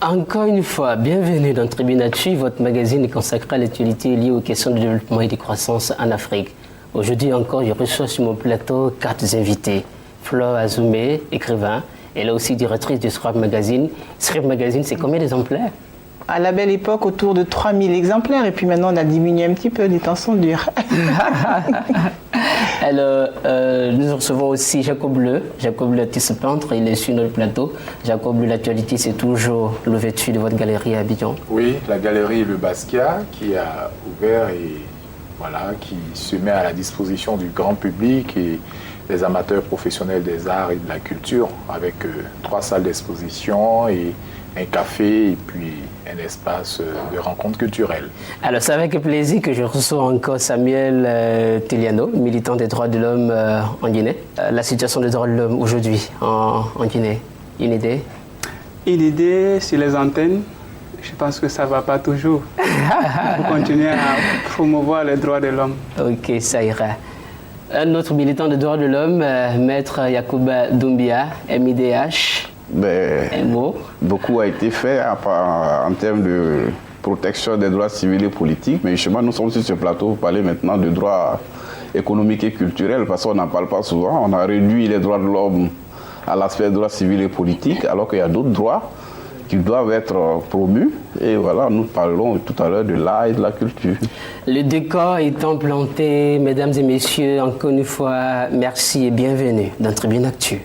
Encore une fois, bienvenue dans Tribune Actu, votre magazine est consacré à l'actualité liée aux questions de développement et de croissance en Afrique. Aujourd'hui encore, je reçois sur mon plateau 4 invités. Flore Azoumé, écrivain, elle est aussi directrice de Scribe Magazine. Scribe Magazine, c'est combien d'exemplaires? À la belle époque, autour de 3000 exemplaires. Et puis maintenant, on a diminué un petit peu, les temps sont durs. Alors, nous recevons aussi Jacob Bleu, artiste peintre, il est sur notre plateau. Jacob Bleu, l'actualité, c'est toujours l'ouverture de votre galerie à Abidjan. Oui, la galerie Le Basquiat qui a ouvert et voilà, qui se met à la disposition du grand public et des amateurs professionnels des arts et de la culture avec 3 salles d'exposition et un café et puis un espace de rencontre culturelle. Alors c'est avec plaisir que je reçois encore Samuel Tiliano, militant des droits de l'homme en Guinée. La situation des droits de l'homme aujourd'hui en Guinée, une idée? Une idée sur les antennes, je pense que ça ne va pas toujours. Il faut continuer à promouvoir les droits de l'homme. Ok, ça ira. Un autre militant des droits de l'homme, Maître Yacouba Doumbia, MIDH. Beaucoup a été fait en termes de protection des droits civils et politiques, mais justement nous sommes sur ce plateau pour parler maintenant de droits économiques et culturels, parce qu'on n'en parle pas souvent. On a réduit les droits de l'homme à l'aspect des droits civils et politiques, alors qu'il y a d'autres droits qui doivent être promus. Et voilà, nous parlons tout à l'heure de l'art et de la culture. Le décor étant planté, mesdames et messieurs, encore une fois, merci et bienvenue dans Tribune Actu.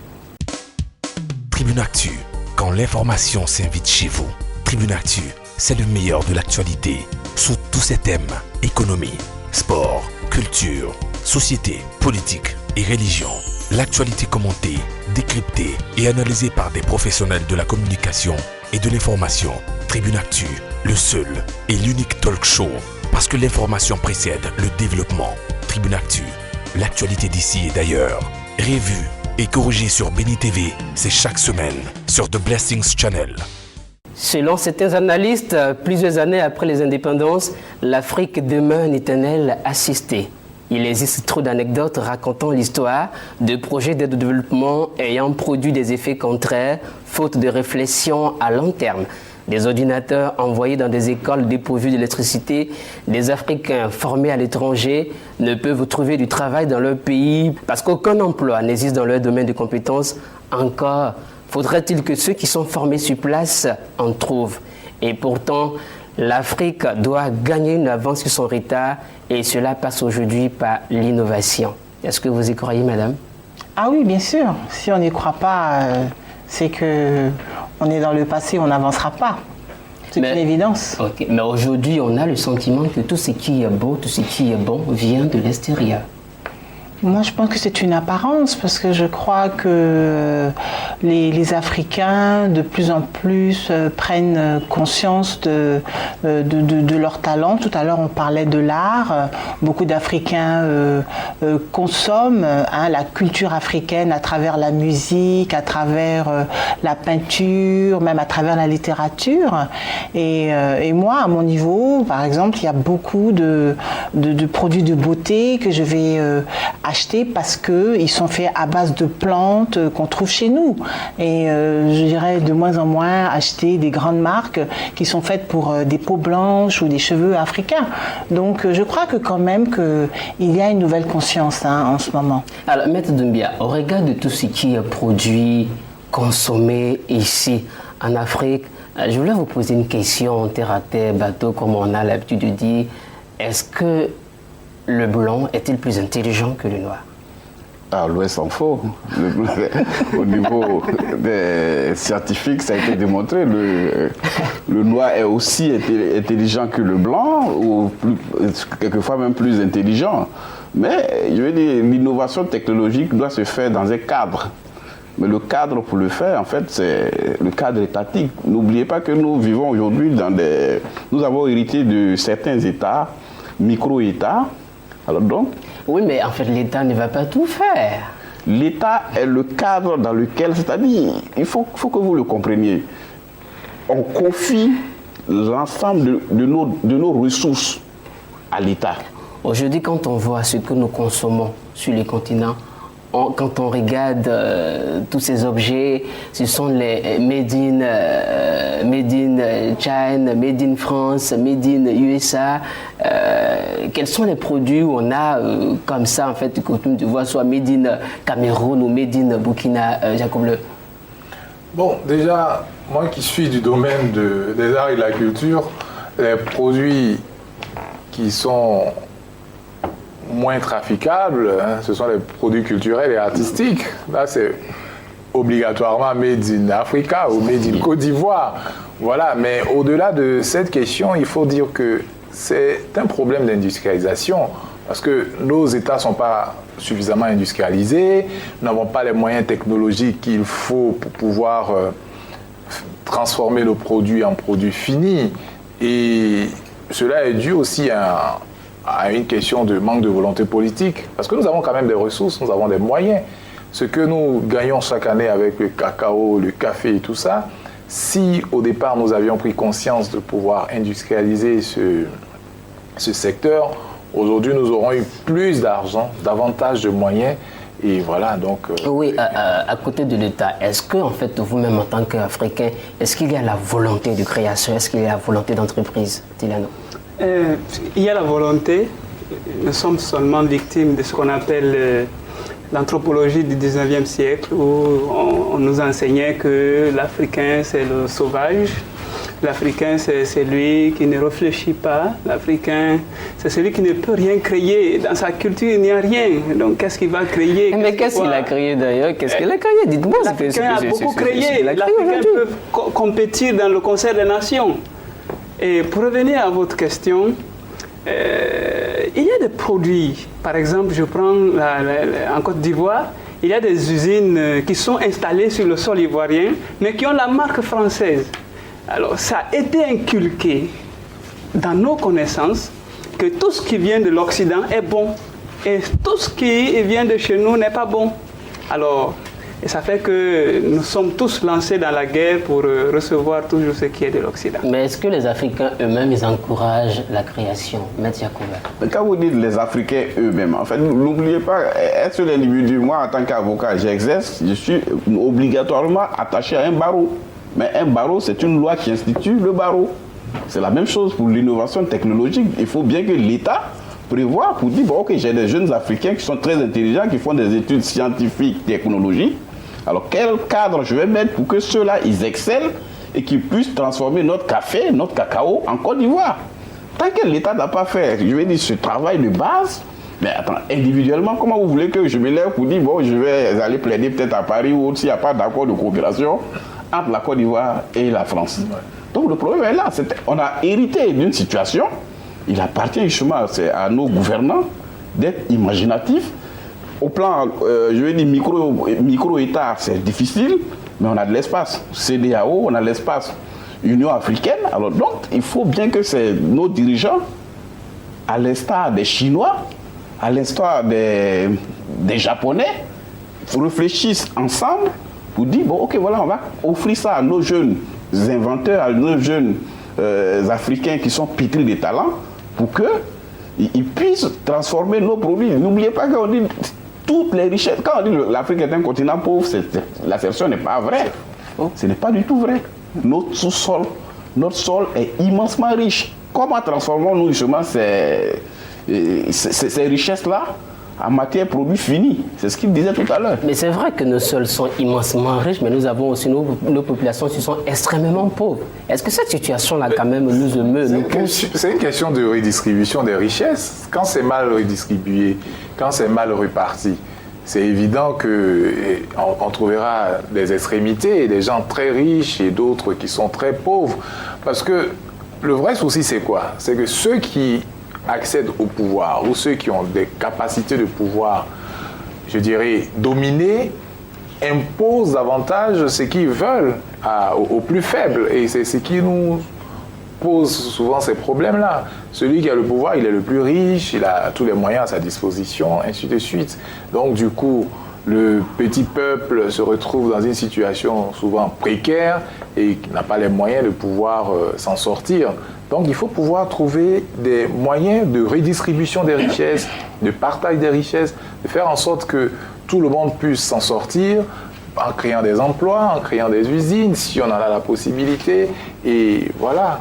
Tribune Actu, quand l'information s'invite chez vous. Tribune Actu, c'est le meilleur de l'actualité, sous tous ses thèmes, économie, sport, culture, société, politique et religion. L'actualité commentée, décryptée et analysée par des professionnels de la communication et de l'information. Tribune Actu, le seul et l'unique talk show, parce que l'information précède le développement. Tribune Actu, l'actualité d'ici et d'ailleurs, revue et corrigé sur Béni TV, c'est chaque semaine sur The Blessings Channel. Selon certains analystes, plusieurs années après les indépendances, l'Afrique demeure un éternel assisté. Il existe trop d'anecdotes racontant l'histoire de projets d'aide au développement ayant produit des effets contraires, faute de réflexion à long terme. Des ordinateurs envoyés dans des écoles dépourvues d'électricité, des Africains formés à l'étranger ne peuvent trouver du travail dans leur pays parce qu'aucun emploi n'existe dans leur domaine de compétences. Encore faudrait-il que ceux qui sont formés sur place en trouvent. Et pourtant, l'Afrique doit gagner une avance sur son retard et cela passe aujourd'hui par l'innovation. Est-ce que vous y croyez, madame? Ah oui, bien sûr. Si on n'y croit pas, c'est que on est dans le passé, on n'avancera pas. C'est une évidence. Okay. Mais aujourd'hui, on a le sentiment que tout ce qui est beau, tout ce qui est bon vient de l'extérieur. Moi, je pense que c'est une apparence, parce que je crois que les Africains, de plus en plus, prennent conscience de leur talent. Tout à l'heure, on parlait de l'art. Beaucoup d'Africains consomment la culture africaine à travers la musique, à travers la peinture, même à travers la littérature. Et moi, à mon niveau, par exemple, il y a beaucoup de produits de beauté que je vais acheter parce qu'ils sont faits à base de plantes qu'on trouve chez nous. Et je dirais de moins en moins acheter des grandes marques qui sont faites pour des peaux blanches ou des cheveux africains. Donc je crois que quand même qu'il y a une nouvelle conscience en ce moment. Alors, Maître Doumbia, au regard de tout ce qui est produit, consommé ici en Afrique, je voulais vous poser une question terre à terre, bateau, comme on a l'habitude de dire. Est-ce que le blanc est-il plus intelligent que le noir? Ah, loin s'en faut. Au niveau des scientifiques, ça a été démontré. Le noir est aussi intelligent que le blanc, ou quelquefois même plus intelligent. Mais je veux dire, l'innovation technologique doit se faire dans un cadre. Mais le cadre pour le faire, en fait, c'est le cadre étatique. N'oubliez pas que nous vivons aujourd'hui dans des... Nous avons hérité de certains États, micro-États. Alors donc... Oui, mais en fait, l'État ne va pas tout faire. L'État est le cadre dans lequel... C'est-à-dire, il faut que vous le compreniez. On confie l'ensemble de nos ressources à l'État. Aujourd'hui, quand on voit ce que nous consommons sur les continents, quand on regarde tous ces objets, ce sont les made in China, made in France, made in USA. Quels sont les produits où on a comme ça, en fait, coutume de voir soit made in Cameroun ou made in Burkina, Jacob Le? Bon, déjà, moi qui suis du domaine des arts et de la culture, les produits qui sont moins traficables, ce sont les produits culturels et artistiques. Là, c'est obligatoirement made in Africa ou made in Côte d'Ivoire. Voilà, mais au-delà de cette question, il faut dire que c'est un problème d'industrialisation parce que nos États ne sont pas suffisamment industrialisés, nous n'avons pas les moyens technologiques qu'il faut pour pouvoir transformer nos produits en produits finis. Et cela est dû aussi à une question de manque de volonté politique, parce que nous avons quand même des ressources, nous avons des moyens. Ce que nous gagnons chaque année avec le cacao, le café et tout ça, si au départ nous avions pris conscience de pouvoir industrialiser ce secteur, aujourd'hui nous aurons eu plus d'argent, davantage de moyens. Et voilà, donc... Oui, à côté de l'État, est-ce que, en fait, vous-même en tant qu'Africain, est-ce qu'il y a la volonté de création, est-ce qu'il y a la volonté d'entreprise, Tilano? Il y a la volonté. Nous sommes seulement victimes de ce qu'on appelle l'anthropologie du 19e siècle, où on nous enseignait que l'Africain, c'est le sauvage. L'Africain, c'est celui qui ne réfléchit pas. L'Africain, c'est celui qui ne peut rien créer. Dans sa culture, il n'y a rien. Donc, qu'est-ce qu'il va créer? Mais qu'est-ce qu'il a créé d'ailleurs? Qu'est-ce qu'il a créé? Dites-moi. L'Africain a beaucoup créé. L'Africain peut compétir dans le concert des nations. Et pour revenir à votre question, il y a des produits. Par exemple, je prends en Côte d'Ivoire, il y a des usines qui sont installées sur le sol ivoirien, mais qui ont la marque française. Alors, ça a été inculqué dans nos connaissances que tout ce qui vient de l'Occident est bon et tout ce qui vient de chez nous n'est pas bon. Alors, et ça fait que nous sommes tous lancés dans la guerre pour recevoir toujours ce qui est de l'Occident. Mais est-ce que les Africains eux-mêmes, ils encouragent la création? Maître Yacoubert. Mais quand vous dites les Africains eux-mêmes, en fait, n'oubliez pas, être l'individu, moi en tant qu'avocat, j'exerce, je suis obligatoirement attaché à un barreau. Mais un barreau, c'est une loi qui institue le barreau. C'est la même chose pour l'innovation technologique. Il faut bien que l'État prévoie pour dire, bon, ok, j'ai des jeunes Africains qui sont très intelligents, qui font des études scientifiques, technologiques. Alors, quel cadre je vais mettre pour que ceux-là, ils excellent et qu'ils puissent transformer notre café, notre cacao en Côte d'Ivoire? Tant que l'État n'a pas fait, je vais dire, ce travail de base, mais attends, individuellement, comment vous voulez que je me lève pour dire, bon, je vais aller plaider peut-être à Paris ou s'il n'y a pas d'accord de coopération entre la Côte d'Ivoire et la France. Donc le problème est là. On a hérité d'une situation. Il appartient justement à nos gouvernants d'être imaginatifs. Au plan, je vais dire, micro-État, c'est difficile, mais on a de l'espace. CEDEAO, on a de l'espace. Union africaine. Alors donc, il faut bien que nos dirigeants, à l'instar des Chinois, à l'instar des Japonais, réfléchissent ensemble pour dire, bon, ok, voilà, on va offrir ça à nos jeunes inventeurs, à nos jeunes Africains qui sont pétris de talent, pour qu'ils puissent transformer nos produits. N'oubliez pas qu'on dit toutes les richesses. Quand on dit l'Afrique est un continent pauvre, l'assertion n'est pas vraie. Ce n'est pas du tout vrai. Notre sous-sol, notre sol est immensement riche. Comment transformons-nous justement ces richesses-là en matière produit fini? C'est ce qu'il disait tout à l'heure. Mais c'est vrai que nos sols sont immensément riches, mais nous avons aussi nos populations qui sont extrêmement pauvres. Est-ce que cette situation-là, quand même, nous émeut? C'est une question de redistribution des richesses. Quand c'est mal redistribué, quand c'est mal réparti, c'est évident qu'on trouvera des extrémités, des gens très riches et d'autres qui sont très pauvres. Parce que le vrai souci, c'est quoi? C'est que ceux qui accèdent au pouvoir ou ceux qui ont des capacités de pouvoir, je dirais, dominer, imposent davantage ce qu'ils veulent aux plus faibles. Et c'est ce qui nous pose souvent ces problèmes-là. Celui qui a le pouvoir, il est le plus riche, il a tous les moyens à sa disposition, ainsi de suite. Donc du coup, le petit peuple se retrouve dans une situation souvent précaire et n'a pas les moyens de pouvoir s'en sortir. Donc il faut pouvoir trouver des moyens de redistribution des richesses, de partage des richesses, de faire en sorte que tout le monde puisse s'en sortir en créant des emplois, en créant des usines, si on en a la possibilité. Et voilà.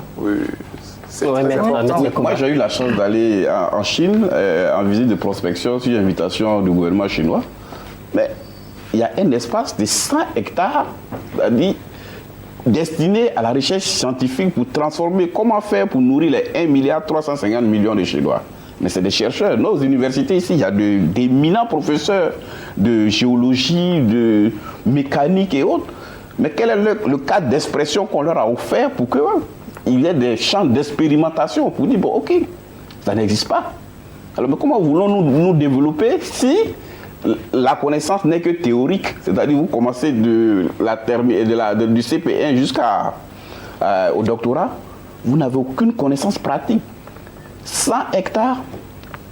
C'est très important. Moi, j'ai eu la chance d'aller en Chine en visite de prospection sur invitation du gouvernement chinois. Mais il y a un espace de 100 hectares, c'est-à-dire destiné à la recherche scientifique pour transformer, comment faire pour nourrir les 1,350 milliard de Chinois. Mais c'est des chercheurs. Nos universités ici, il y a d'éminents professeurs de géologie, de mécanique et autres. Mais quel est le cadre d'expression qu'on leur a offert pour qu'il y ait des champs d'expérimentation pour dire, bon, ok, ça n'existe pas. Alors, mais comment voulons-nous nous développer si la connaissance n'est que théorique? C'est-à-dire, vous commencez du CP1 jusqu'au doctorat, vous n'avez aucune connaissance pratique. 100 hectares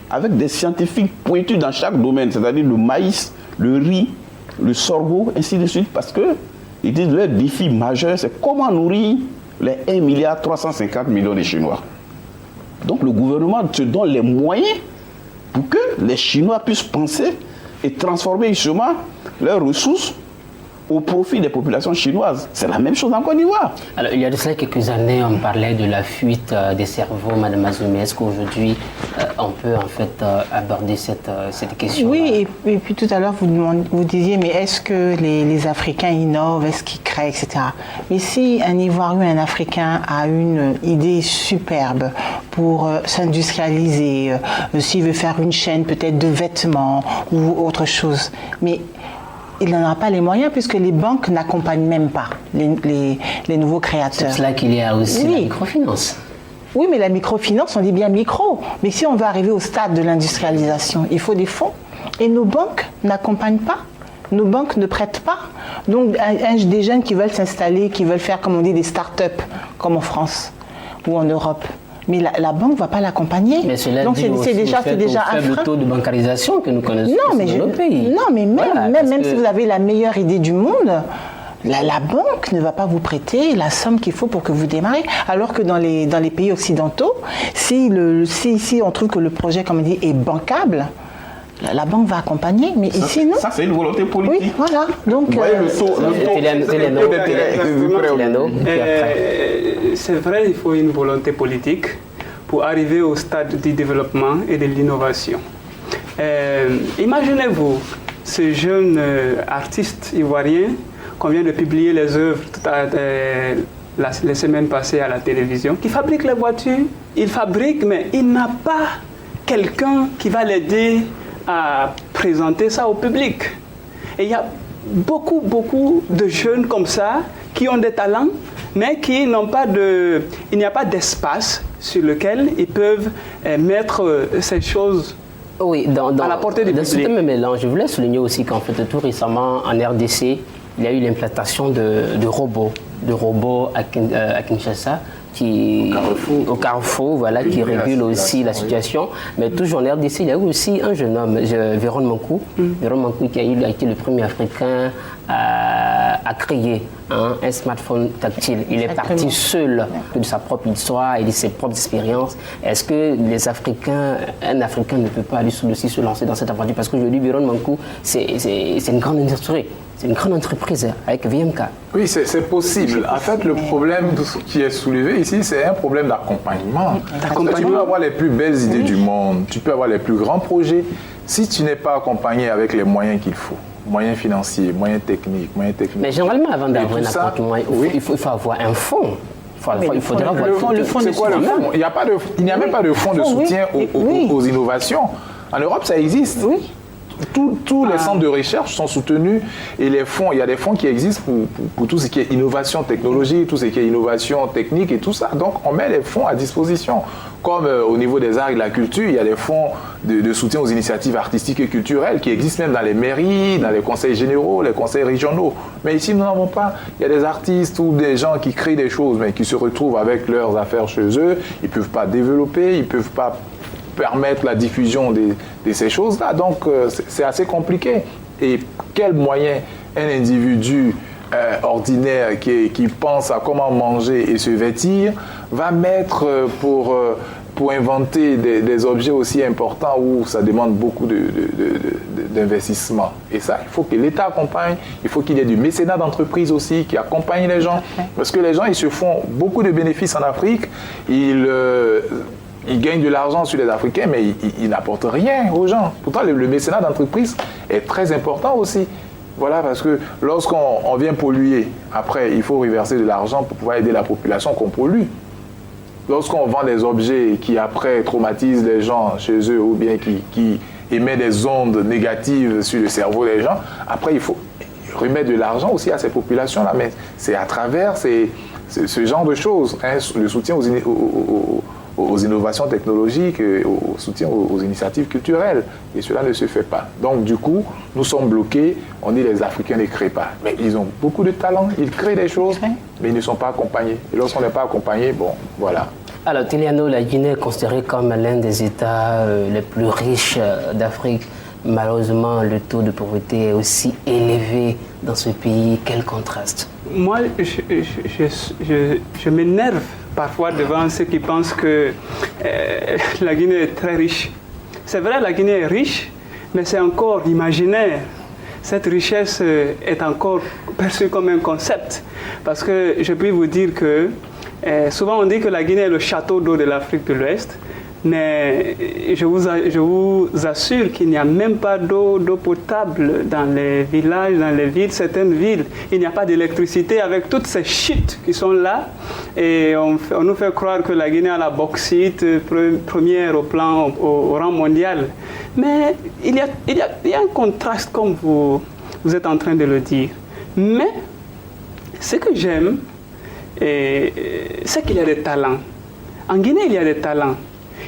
avec des scientifiques pointus dans chaque domaine, c'est-à-dire le maïs, le riz, le sorgho, ainsi de suite, parce que ils disent leur défi majeur, c'est comment nourrir les 1,350 milliard de Chinois. Donc le gouvernement se donne les moyens pour que les Chinois puissent penser et transformer justement leurs ressources au profit des populations chinoises. C'est la même chose en Côte d'Ivoire. Alors, il y a de cela quelques années, on parlait de la fuite des cerveaux, Madame Azoumé. Est-ce qu'aujourd'hui, on peut en fait aborder cette question? Oui, et puis tout à l'heure, vous disiez, mais est-ce que les Africains innovent, est-ce qu'ils créent, etc. Mais si un Ivoirien, un Africain a une idée superbe pour s'industrialiser, s'il veut faire une chaîne peut-être de vêtements ou autre chose, mais il n'en aura pas les moyens puisque les banques n'accompagnent même pas les nouveaux créateurs. C'est pour cela qu'il y a aussi la microfinance. Oui, mais la microfinance, on dit bien micro. Mais si on veut arriver au stade de l'industrialisation, il faut des fonds. Et nos banques n'accompagnent pas. Nos banques ne prêtent pas. Donc, des jeunes qui veulent s'installer, qui veulent faire, comme on dit, des start-up, comme en France ou en Europe. Mais la banque ne va pas l'accompagner. Mais cela donc c'est déjà un faible taux de bancarisation que nous connaissons dans nos pays. Non, mais même si vous avez la meilleure idée du monde, la banque ne va pas vous prêter la somme qu'il faut pour que vous démarrez. Alors que dans les pays occidentaux, si on trouve que le projet, comme on dit, est bancable, la banque va accompagner, mais ici non. Ça, c'est une volonté politique. Oui, voilà. Donc, c'est vrai, il faut une volonté politique pour arriver au stade du développement et de l'innovation. Imaginez-vous ce jeune artiste ivoirien qu'on vient de publier les œuvres les semaines passées à la télévision, qui fabrique les voitures. Il fabrique, mais il n'a pas quelqu'un qui va l'aider à présenter ça au public. Et il y a beaucoup de jeunes comme ça qui ont des talents, mais qui n'ont pas il n'y a pas d'espace sur lequel ils peuvent mettre ces choses à la portée du public. Dans ce même mélange, je voulais souligner aussi qu'en fait, tout récemment, en RDC, il y a eu l'implantation de robots à Kinshasa, au Carrefour, voilà, qui régule aussi la situation. Mais toujours en RDC, il y a eu aussi un jeune homme, Véron Mankou, qui a été le premier Africain à créer un smartphone tactile. Il est parti seul de sa propre histoire et de ses propres expériences. Est-ce que un Africain ne peut pas aller aussi se lancer dans cette aventure? Parce qu'aujourd'hui, Véron Mankou, c'est une grande industrie. C'est une grande entreprise avec VMK. Oui, c'est possible. En fait, le problème qui est soulevé ici, c'est un problème d'accompagnement. Tu peux avoir les plus belles idées du monde, tu peux avoir les plus grands projets. Si tu n'es pas accompagné avec les moyens qu'il faut, moyens financiers, moyens techniques. Mais généralement, avant d'avoir un appartement, il faut avoir un fonds. Il faudra avoir le fonds. C'est quoi le fonds? Il n'y a même pas de fonds de soutien aux innovations. En Europe, ça existe. Oui. Tous les centres de recherche sont soutenus et les fonds, il y a des fonds qui existent pour tout ce qui est innovation technologique, tout ce qui est innovation technique et tout ça. Donc on met les fonds à disposition. Comme au niveau des arts et de la culture, il y a des fonds de soutien aux initiatives artistiques et culturelles qui existent même dans les mairies, dans les conseils généraux, les conseils régionaux. Mais ici, nous n'en avons pas. Il y a des artistes ou des gens qui créent des choses, mais qui se retrouvent avec leurs affaires chez eux. Ils ne peuvent pas développer, ils ne peuvent pas permettre la diffusion de ces choses-là. Donc, c'est assez compliqué. Et quels moyens un individu ordinaire qui pense à comment manger et se vêtir va mettre pour pour inventer des objets aussi importants où ça demande beaucoup d'investissement. Et ça, il faut que l'État accompagne, il faut qu'il y ait du mécénat d'entreprise aussi qui accompagne les gens. Parce que les gens, ils se font beaucoup de bénéfices en Afrique, ils gagnent de l'argent sur les Africains, mais ils n'apportent rien aux gens. Pourtant, le mécénat d'entreprise est très important aussi. Voilà, parce que lorsqu'on vient polluer, après, il faut reverser de l'argent pour pouvoir aider la population qu'on pollue. Lorsqu'on vend des objets qui après traumatisent les gens chez eux ou bien qui émettent des ondes négatives sur le cerveau des gens, après il faut remettre de l'argent aussi à ces populations-là. Mais c'est à travers ce genre de choses, hein, le soutien aux innovations technologiques, au soutien aux initiatives culturelles. Et cela ne se fait pas. Donc du coup, nous sommes bloqués. On dit les Africains ne créent pas. Mais ils ont beaucoup de talent, ils créent des choses, mais ils ne sont pas accompagnés. Et lorsqu'on n'est pas accompagné, bon, voilà. Alors Tiliano, la Guinée est considérée comme l'un des États les plus riches d'Afrique. Malheureusement, le taux de pauvreté est aussi élevé dans ce pays. Quel contraste. Moi, je m'énerve parfois devant ceux qui pensent que la Guinée est très riche. C'est vrai, la Guinée est riche, mais c'est encore imaginaire. Cette richesse est encore perçue comme un concept. Parce que je peux vous dire que souvent on dit que la Guinée est le château d'eau de l'Afrique de l'Ouest, mais je vous assure qu'il n'y a même pas d'eau potable dans les villages, dans les villes, certaines villes. Il n'y a pas d'électricité avec toutes ces chutes qui sont là. Et on nous fait croire que la Guinée a la bauxite première au rang mondial. Mais il y a un contraste comme vous êtes en train de le dire. Mais ce que j'aime, c'est qu'il y a des talents. En Guinée, il y a des talents.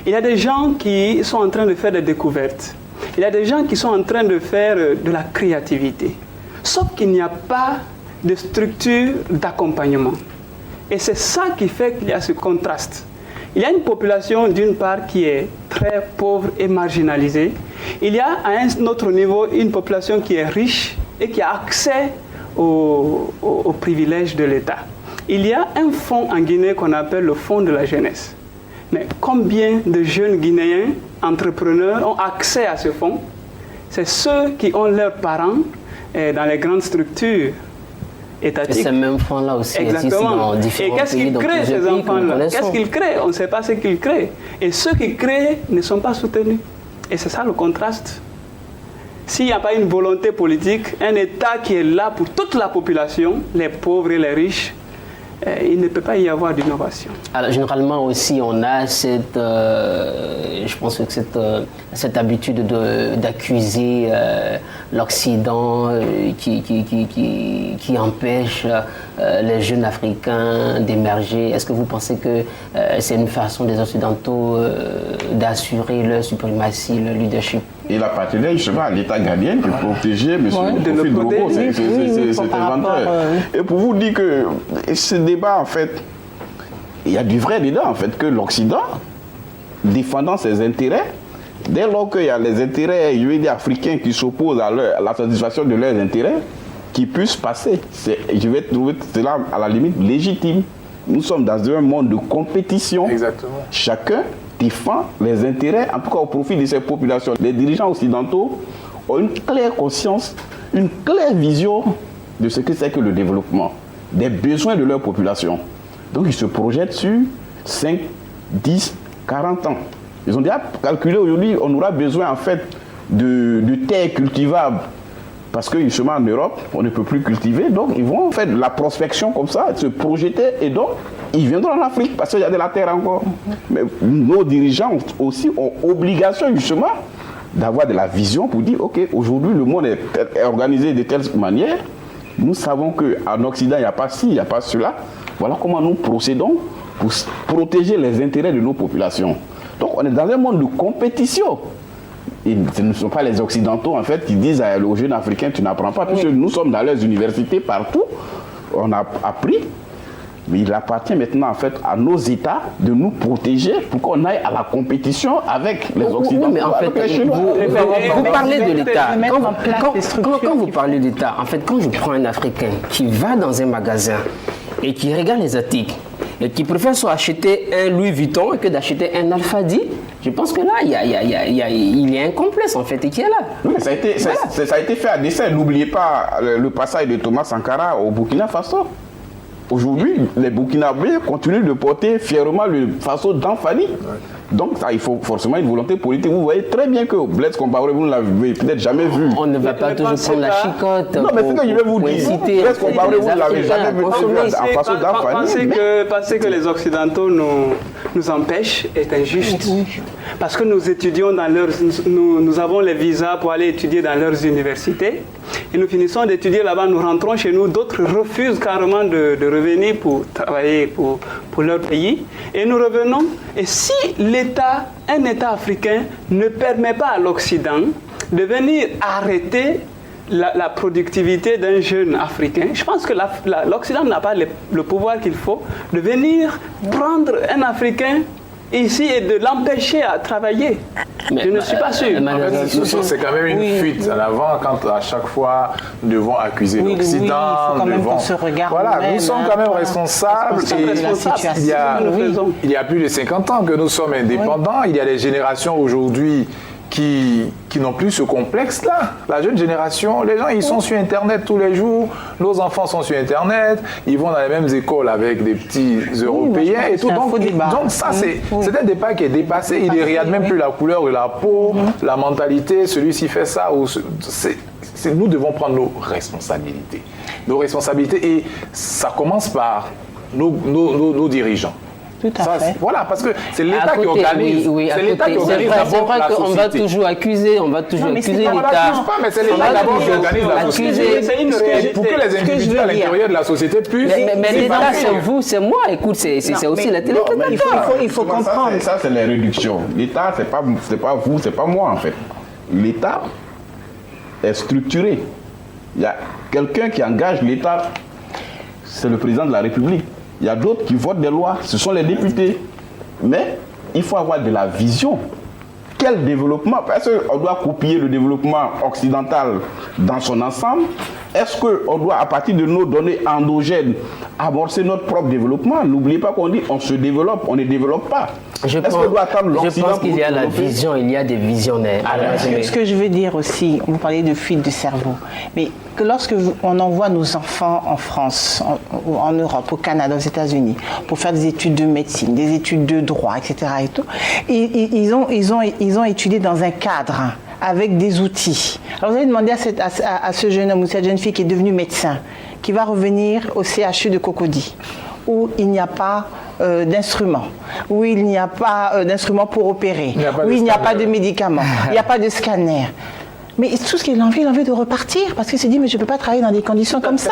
Il y a des gens qui sont en train de faire des découvertes. Il y a des gens qui sont en train de faire de la créativité. Sauf qu'il n'y a pas de structure d'accompagnement. Et c'est ça qui fait qu'il y a ce contraste. Il y a une population, d'une part, qui est très pauvre et marginalisée. Il y a, à un autre niveau, une population qui est riche et qui a accès aux privilèges de l'État. Il y a un fonds en Guinée qu'on appelle le fonds de la jeunesse. Mais combien de jeunes Guinéens, entrepreneurs, ont accès à ce fonds? C'est ceux qui ont leurs parents dans les grandes structures étatiques. Et ces mêmes fonds-là aussi existent dans différents pays. Et qu'est-ce qu'ils créent, ces enfants-là? Qu'est-ce qu'ils créent? On ne sait pas ce qu'ils créent. Et ceux qui créent ne sont pas soutenus. Et c'est ça le contraste. S'il n'y a pas une volonté politique, un État qui est là pour toute la population, les pauvres et les riches, il ne peut pas y avoir d'innovation. Alors généralement aussi on a je pense que cette habitude d'accuser l'Occident qui empêche les jeunes Africains d'émerger. Est-ce que vous pensez que c'est une façon des Occidentaux d'assurer leur suprématie, leur leadership? Il appartenait justement à l'État ghanéen de protéger M. Kofi Dorogo, cet inventeur. Et pour vous dire que ce débat, en fait, il y a du vrai dedans, en fait, que l'Occident, défendant ses intérêts, dès lors qu'il y a les intérêts africains qui s'opposent à la satisfaction de leurs intérêts, qui puissent passer. Je vais trouver cela à la limite légitime. Nous sommes dans un monde de compétition. Exactement. Chacun défend les intérêts, en tout cas au profit de ces populations. Les dirigeants occidentaux ont une claire conscience, une claire vision de ce que c'est que le développement, des besoins de leur population. Donc ils se projettent sur 5, 10, 40 ans. Ils ont déjà calculé aujourd'hui, on aura besoin en fait de terres cultivables. Parce que justement en Europe, on ne peut plus cultiver, donc ils vont faire de la prospection comme ça, se projeter, et donc ils viendront en Afrique parce qu'il y a de la terre encore. Mais nos dirigeants aussi ont obligation justement d'avoir de la vision pour dire, ok, aujourd'hui le monde est organisé de telle manière, nous savons qu'en Occident il n'y a pas ci, il n'y a pas cela, voilà comment nous procédons pour protéger les intérêts de nos populations. Donc on est dans un monde de compétition. Et ce ne sont pas les Occidentaux en fait qui disent aux jeunes Africains tu n'apprends pas, puisque nous sommes dans les universités partout, on a appris, mais il appartient maintenant en fait à nos États de nous protéger pour qu'on aille à la compétition avec les Occidentaux. Oui, mais en fait, vous parlez de l'État. Quand vous parlez d'État, en fait, quand je prends un Africain qui va dans un magasin et qui regarde les articles et qui préfèrent soit acheter un Louis Vuitton que d'acheter un Alphadi. Je pense que là, il y a un complexe en fait qui est là. Oui, ça a été fait à dessein. N'oubliez pas le passage de Thomas Sankara au Burkina Faso. Aujourd'hui, les Burkinabés continuent de porter fièrement le Faso d'Anfani. Donc, ça, il faut forcément une volonté politique. Vous voyez très bien que Blaise Compaoré, vous ne l'avez peut-être jamais vu. On ne va pas toujours prendre la chicotte. Non, mais c'est ce que je vais vous dire. Blaise Compaoré, vous ne l'avez jamais vu en Faso d'Anfani. Penser que les Occidentaux nous empêchent est injuste. Parce que nous étudions dans nous avons les visas pour aller étudier dans leurs universités. Et nous finissons d'étudier là-bas, nous rentrons chez nous. D'autres refusent carrément de revenir pour travailler pour leur pays. Et nous revenons. Et si un État africain ne permet pas à l'Occident de venir arrêter la productivité d'un jeune Africain, je pense que l'Occident n'a pas le pouvoir qu'il faut de venir prendre un Africain ici et de l'empêcher à travailler. Je ne suis pas sûr. C'est quand même une fuite en avant quand à chaque fois nous devons accuser l'Occident. Il faut quand même qu'on se regarde. Voilà, nous sommes quand même responsables. Il y a plus de 50 ans que nous sommes indépendants. Il y a des générations aujourd'hui qui n'ont plus ce complexe-là. La jeune génération, les gens, ils sont sur Internet tous les jours. Nos enfants sont sur Internet. Ils vont dans les mêmes écoles avec des petits Européens et tout. Donc ça, c'est un débat qui est dépassé. Il ne regarde même plus la couleur de la peau, la mentalité, celui-ci fait ça. Nous devons prendre nos responsabilités. Nos responsabilités, et ça commence par nos dirigeants. Tout à fait. Voilà, parce que c'est l'État qui organise. C'est l'État qui organise d'abord la société. On va toujours accuser, l'État. Mais c'est l'État d'abord qui organise la société. Pour que les individus à l'intérieur de la société puissent... Mais l'État, c'est vous, c'est moi. Écoute, c'est aussi la téléspectateur. Il faut comprendre. Ça, c'est les réductions. L'État, c'est pas vous, c'est pas moi, en fait. L'État est structuré. Il y a quelqu'un qui engage l'État, c'est le président de la République. Il y a d'autres qui votent des lois, ce sont les députés. Mais il faut avoir de la vision. Quel développement? Est-ce qu'on doit copier le développement occidental dans son ensemble? Est-ce qu'on doit, à partir de nos données endogènes, amorcer notre propre développement? N'oubliez pas qu'on dit on se développe, on ne développe pas. Je pense qu'il y a la vision, il y a des visionnaires. Ce que je veux dire aussi, vous parlez de fuite de cerveau, mais que lorsque on envoie nos enfants en France, en Europe, au Canada, aux États-Unis, pour faire des études de médecine, des études de droit, etc. et tout, ils ont étudié dans un cadre avec des outils. Alors vous allez demander à ce jeune homme ou cette jeune fille qui est devenu médecin, qui va revenir au CHU de Cocody, où il n'y a pas d'instruments, où il n'y a pas d'instruments pour opérer, où il n'y a pas de médicaments, il n'y a pas de scanner. Mais tout ce qu'il a envie de repartir, parce qu'il s'est dit, mais je ne peux pas travailler dans des conditions comme ça.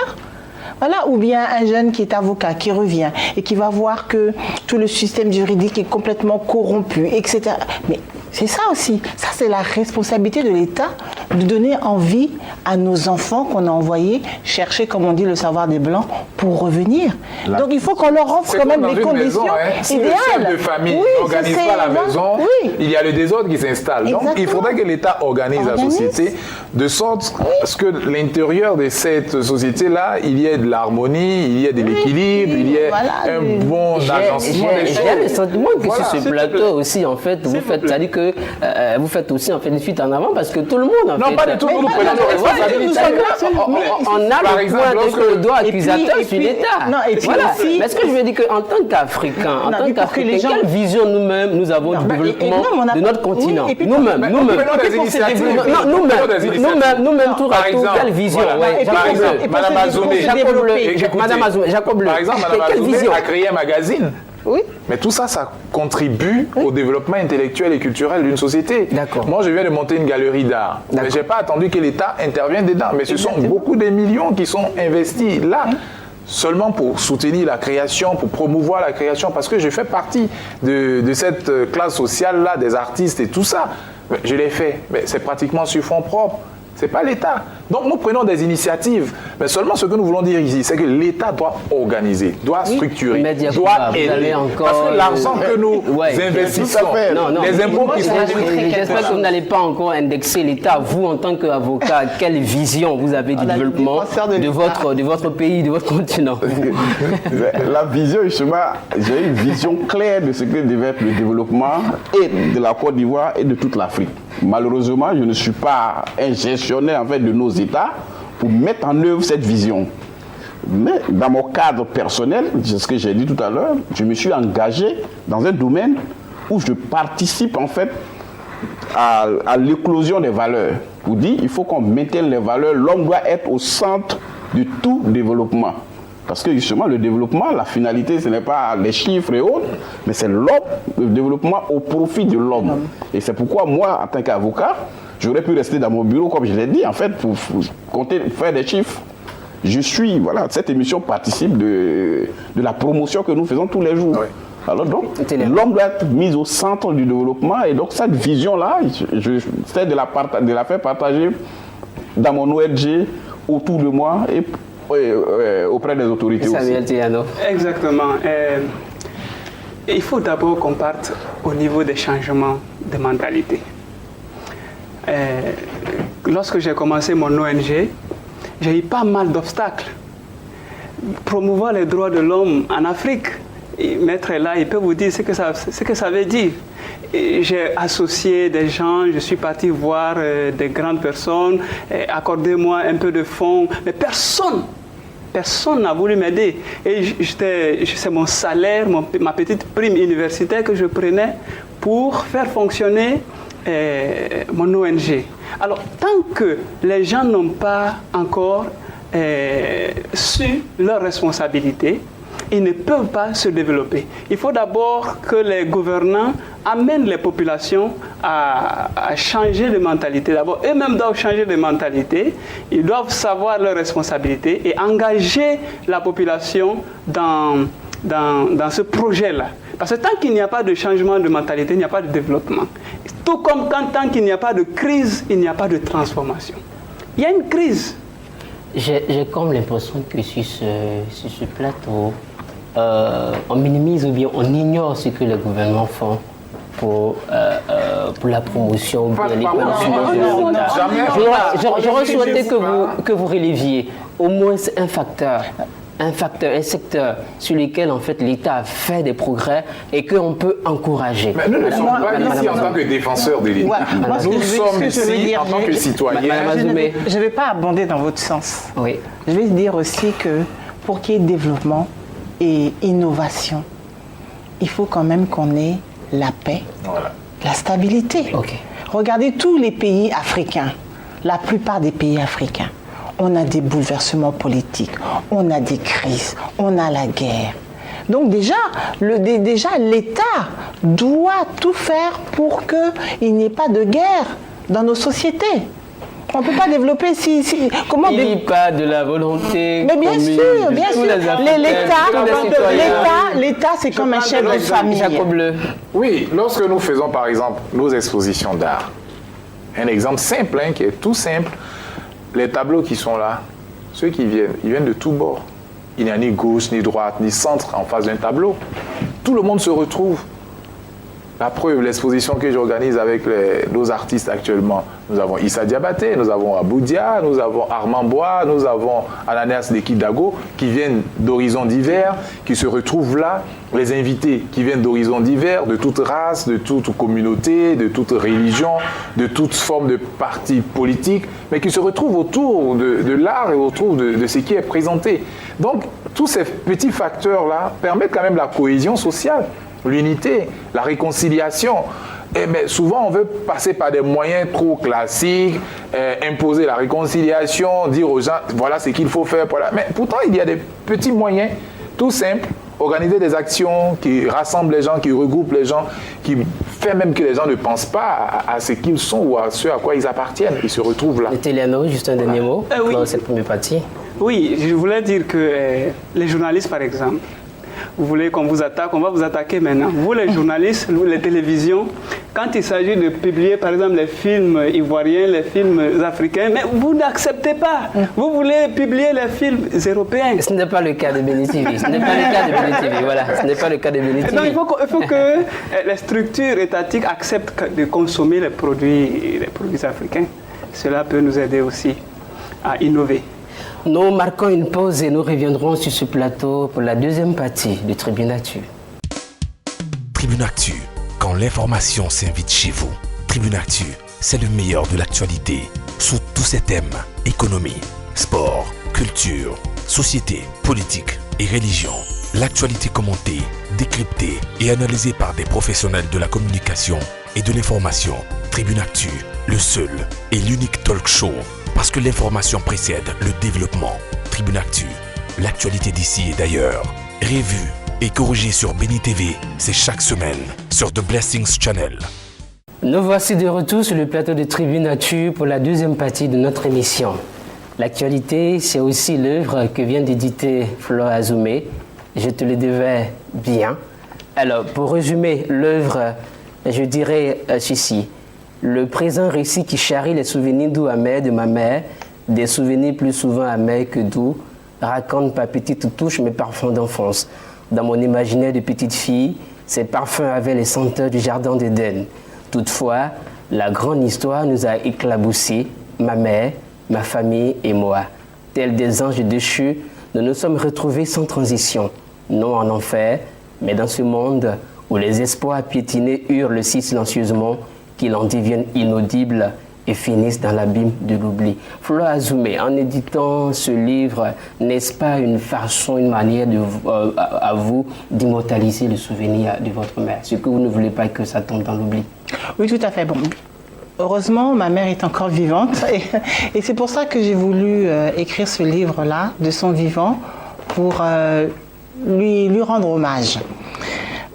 Voilà, ou bien un jeune qui est avocat, qui revient et qui va voir que tout le système juridique est complètement corrompu, etc. Mais c'est ça aussi. Ça, c'est la responsabilité de l'État de donner envie à nos enfants qu'on a envoyés chercher, comme on dit, le savoir des Blancs pour revenir. Donc, il faut qu'on leur offre quand même des conditions si idéales. Si le chef de famille n'organise pas la maison, il y a le désordre qui s'installe. Donc, il faudrait que l'État organise la société de sorte à ce que l'intérieur de cette société-là, il y ait de l'harmonie, il y ait de l'équilibre, il y ait un bon agencement des choses. J'ai le sentiment que sur ce plateau aussi, en fait, vous faites, c'est-à-dire que vous faites aussi en fait une fuite en avant parce que tout le monde en fait. Non, pas du tout, nous prenons nos responsabilités. On a le point d'être le doigt accusateur sur l'État. Voilà. Mais ce que je veux dire qu'en tant qu'Africains, quelle vision nous avons du développement de notre continent? Nous-mêmes, tout à tout, quelle vision? Madame Azoumé, par exemple, Madame Azoumé a créé un magazine. Oui. Mais tout ça, ça contribue au développement intellectuel et culturel d'une société. D'accord. Moi, je viens de monter une galerie d'art. Mais je n'ai pas attendu que l'État intervienne dedans. Mais ce sont beaucoup de millions qui sont investis là, seulement pour soutenir la création, pour promouvoir la création. Parce que je fais partie de cette classe sociale-là, des artistes et tout ça. Je l'ai fait. Mais c'est pratiquement sur fonds propres. Ce n'est pas l'État. Donc nous prenons des initiatives. Mais seulement ce que nous voulons dire ici, c'est que l'État doit organiser, doit structurer, doit aider. Parce que l'argent que nous investissons, les impôts qui sont... J'espère que vous n'allez pas encore indexer l'État. Vous, en tant qu'avocat, quelle vision vous avez du développement de votre pays, de votre continent? La vision, justement, j'ai une vision claire de ce que devait être le développement et de la Côte d'Ivoire et de toute l'Afrique. Malheureusement, je ne suis pas un gestionnaire en fait, de nos États pour mettre en œuvre cette vision. Mais dans mon cadre personnel, c'est ce que j'ai dit tout à l'heure, je me suis engagé dans un domaine où je participe en fait à l'éclosion des valeurs. Pour dire, il faut qu'on maintienne les valeurs, l'homme doit être au centre de tout développement. Parce que justement, le développement, la finalité, ce n'est pas les chiffres et autres, mais c'est l'homme, le développement au profit de l'homme. Et c'est pourquoi moi, en tant qu'avocat, j'aurais pu rester dans mon bureau, comme je l'ai dit, en fait, pour compter, faire des chiffres. Je suis, voilà, cette émission participe de la promotion que nous faisons tous les jours. Oui. Alors donc, l'homme doit être mis au centre du développement, et donc cette vision-là, j'essaie de la faire partager dans mon ONG, autour de moi, et auprès des autorités Samuel aussi. Tiliano. Exactement. Il faut d'abord qu'on parte au niveau des changements de mentalité. Lorsque j'ai commencé mon ONG, j'ai eu pas mal d'obstacles. Promouvoir les droits de l'homme en Afrique, Maître est là, il peut vous dire ce que ça veut dire. J'ai associé des gens, je suis parti voir des grandes personnes, accordez-moi un peu de fonds, mais personne n'a voulu m'aider. Et c'est mon salaire, ma petite prime universitaire que je prenais pour faire fonctionner mon ONG. Alors, tant que les gens n'ont pas encore su leurs responsabilités, ils ne peuvent pas se développer. Il faut d'abord que les gouvernants amènent les populations à changer de mentalité. D'abord, eux-mêmes doivent changer de mentalité. Ils doivent savoir leurs responsabilités et engager la population dans ce projet-là. Parce que tant qu'il n'y a pas de changement de mentalité, il n'y a pas de développement. Tout comme tant qu'il n'y a pas de crise, il n'y a pas de transformation. Il y a une crise. J'ai comme l'impression que sur ce plateau, on minimise ou bien on ignore ce que les gouvernements font pour la promotion, pour l'épanouissement de l'État. J'aurais souhaité que vous releviez au moins un secteur sur lequel en fait l'État a fait des progrès et qu'on peut encourager. Mais nous ne sommes pas ici en tant que défenseurs de l'État. Nous sommes ici en tant que citoyens. Je ne vais pas abonder dans votre sens. Oui. Je vais dire aussi que pour qu'il y ait développement et innovation, il faut quand même qu'on ait la paix, la stabilité. Okay. Regardez tous les pays africains, la plupart des pays africains. On a des bouleversements politiques, on a des crises, on a la guerre. Donc déjà l'État doit tout faire pour qu'il n'y ait pas de guerre dans nos sociétés. On ne peut pas développer comment il n'y a pas de la volonté. Mais bien sûr. L'État, c'est comme un chef de famille. Oui, lorsque nous faisons par exemple nos expositions d'art, un exemple simple, qui est tout simple, les tableaux qui sont là, ceux qui viennent, ils viennent de tous bords. Il n'y a ni gauche, ni droite, ni centre en face d'un tableau. Tout le monde se retrouve. La preuve, l'exposition que j'organise avec nos artistes actuellement, nous avons Issa Diabaté, nous avons Aboudia, nous avons Armand Bois, nous avons Ananias Nekidago, qui viennent d'horizons divers, qui se retrouvent là. Les invités qui viennent d'horizons divers, de toute race, de toute communauté, de toute religion, de toute forme de parti politique, mais qui se retrouvent autour de l'art et autour de ce qui est présenté. Donc, tous ces petits facteurs-là permettent quand même la cohésion sociale, l'unité, la réconciliation. Mais souvent, on veut passer par des moyens trop classiques, imposer la réconciliation, dire aux gens, voilà ce qu'il faut faire. Voilà. Mais pourtant, il y a des petits moyens tout simples. Organiser des actions qui rassemblent les gens, qui regroupent les gens, qui fait même que les gens ne pensent pas à ce qu'ils sont ou à ce à quoi ils appartiennent. Ils se retrouvent là. Tiliano, juste un dernier mot dans cette première partie. Oui, je voulais dire que les journalistes, par exemple, vous voulez qu'on vous attaque, on va vous attaquer maintenant. Vous, les journalistes, les télévisions, quand il s'agit de publier, par exemple, les films ivoiriens, les films africains, mais vous n'acceptez pas. Vous voulez publier les films européens. Ce n'est pas le cas de Béni TV. Ce n'est pas le cas de Béni TV. Voilà, ce n'est pas le cas de Béni TV. Donc il faut que les structures étatiques acceptent de consommer les produits africains. Cela peut nous aider aussi à innover. Nous marquons une pause et nous reviendrons sur ce plateau pour la deuxième partie de Tribune Actu. Tribune Actu, quand l'information s'invite chez vous. Tribune Actu, c'est le meilleur de l'actualité sous tous ses thèmes: économie, sport, culture, société, politique et religion. L'actualité commentée, décryptée et analysée par des professionnels de la communication et de l'information. Tribune Actu, le seul et l'unique talk show, parce que l'information précède le développement. Tribune Actu, l'actualité d'ici et d'ailleurs. Revue et corrigée sur Béni TV, c'est chaque semaine sur The Blessings Channel. Nous voici de retour sur le plateau de Tribune Actu pour la deuxième partie de notre émission. L'actualité, c'est aussi l'œuvre que vient d'éditer Flore Azoumé. Je te le devais bien. Alors, pour résumer l'œuvre, je dirais ceci. Le présent récit qui charrie les souvenirs doux amers de ma mère, des souvenirs plus souvent amers que doux, raconte par petites touches mes parfums d'enfance. Dans mon imaginaire de petite fille, ces parfums avaient les senteurs du jardin d'Éden. Toutefois, la grande histoire nous a éclaboussés, ma mère, ma famille et moi. Tels des anges déchus, nous nous sommes retrouvés sans transition, non en enfer, mais dans ce monde où les espoirs piétinés hurlent si silencieusement qu'ils en deviennent inaudibles et finissent dans l'abîme de l'oubli. Flore Azoumé, en éditant ce livre, n'est-ce pas une façon, une manière à vous d'immortaliser le souvenir de votre mère, ce que vous ne voulez pas que ça tombe dans l'oubli? Oui, tout à fait. Bon. Heureusement, ma mère est encore vivante et c'est pour ça que j'ai voulu écrire ce livre-là, de son vivant, pour lui rendre hommage.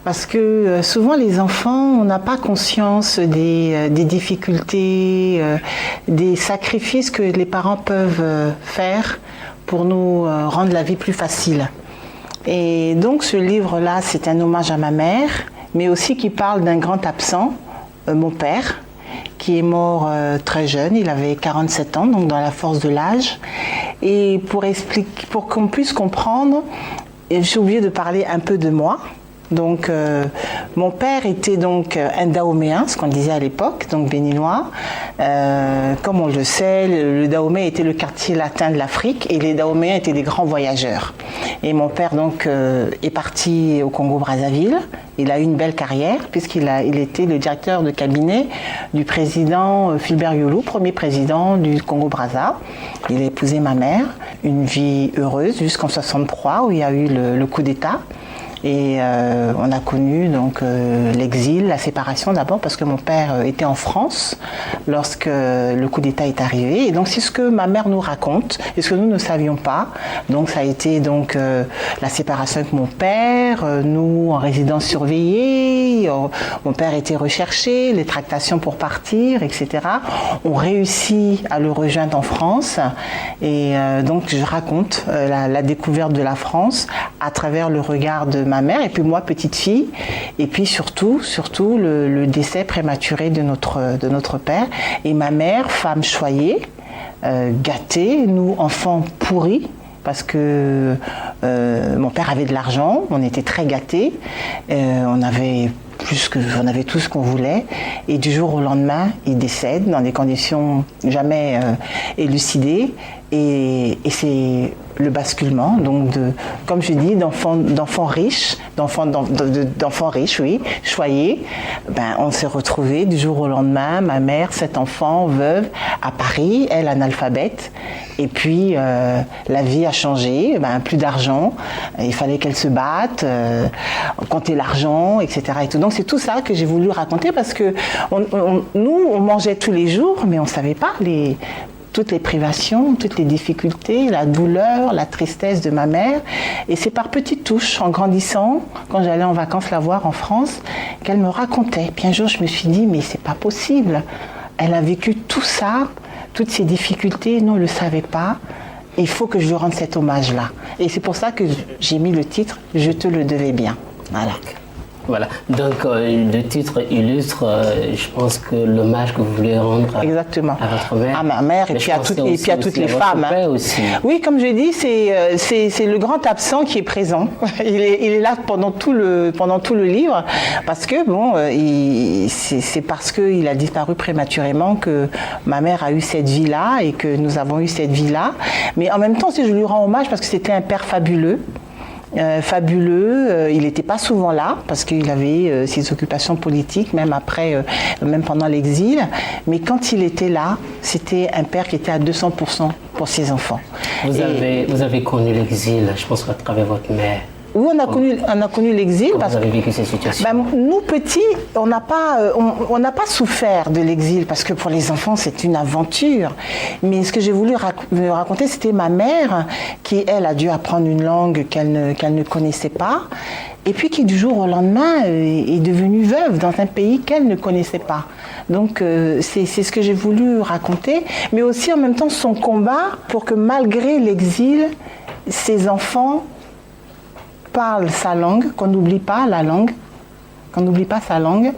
Parce que souvent les enfants, on n'a pas conscience des difficultés, des sacrifices que les parents peuvent faire pour nous rendre la vie plus facile. Et donc ce livre-là, c'est un hommage à ma mère, mais aussi qui parle d'un grand absent, mon père, qui est mort très jeune, il avait 47 ans, donc dans la force de l'âge. Et pour qu'on puisse comprendre, j'ai oublié de parler un peu de moi. Donc, mon père était donc un Dahoméen, ce qu'on disait à l'époque, donc béninois. Comme on le sait, le Dahomey était le quartier latin de l'Afrique et les Dahoméens étaient des grands voyageurs. Et mon père donc est parti au Congo-Brazzaville. Il a eu une belle carrière puisqu'il était le directeur de cabinet du président Philbert Youlou, premier président du Congo-Brazza. Il a épousé ma mère, une vie heureuse jusqu'en 63 où il y a eu le coup d'État. Et on a connu donc l'exil, la séparation d'abord parce que mon père était en France lorsque le coup d'État est arrivé. Et donc c'est ce que ma mère nous raconte et ce que nous ne savions pas. Donc ça a été donc la séparation avec mon père, nous en résidence surveillée, mon père était recherché, les tractations pour partir, etc. On réussit à le rejoindre en France et donc je raconte la découverte de la France à travers le regard de ma mère et puis moi petite fille et puis surtout le décès prématuré de notre père et ma mère femme choyée, gâtée, nous enfants pourris parce que mon père avait de l'argent, on était très gâtés, on avait tout ce qu'on voulait et du jour au lendemain il décède dans des conditions jamais élucidées et c'est le basculement donc comme je dis d'enfants riches, oui, choyés. Ben on s'est retrouvés du jour au lendemain, ma mère 7 enfants, veuve à Paris, elle analphabète et puis la vie a changé, plus d'argent, il fallait qu'elle se batte, compter l'argent, etc. et tout. Donc c'est tout ça que j'ai voulu raconter parce que nous on mangeait tous les jours mais on savait pas toutes les privations, toutes les difficultés, la douleur, la tristesse de ma mère. Et c'est par petites touches, en grandissant, quand j'allais en vacances la voir en France, qu'elle me racontait. Puis un jour, je me suis dit, mais c'est pas possible. Elle a vécu tout ça, toutes ces difficultés, nous, on ne le savait pas. Il faut que je lui rende cet hommage-là. Et c'est pour ça que j'ai mis le titre « Je te le devais bien ». Voilà. Voilà, donc le titre illustre, je pense que l'hommage que vous voulez rendre à votre mère. À ma mère et puis à toutes les femmes. Aussi. Oui, comme je dis, c'est le grand absent qui est présent. Il est là pendant tout le livre parce que c'est parce qu'il a disparu prématurément que ma mère a eu cette vie-là et que nous avons eu cette vie-là. Mais en même temps, je lui rends hommage parce que c'était un père fabuleux. Il n'était pas souvent là parce qu'il avait ses occupations politiques, même pendant l'exil. Mais quand il était là, c'était un père qui était à 200% pour ses enfants. Vous avez connu l'exil, je pense, à travers votre mère. Oui, on a connu l'exil. Comment vous avez vécu ces situations? Nous, petits, on n'a pas souffert de l'exil parce que pour les enfants, c'est une aventure. Mais ce que j'ai voulu raconter, c'était ma mère qui, elle, a dû apprendre une langue qu'elle ne connaissait pas et puis qui, du jour au lendemain, est devenue veuve dans un pays qu'elle ne connaissait pas. Donc, c'est ce que j'ai voulu raconter, mais aussi en même temps son combat pour que malgré l'exil, ses enfants parle sa langue, qu'on n'oublie pas la langue, qu'on n'oublie pas sa langue.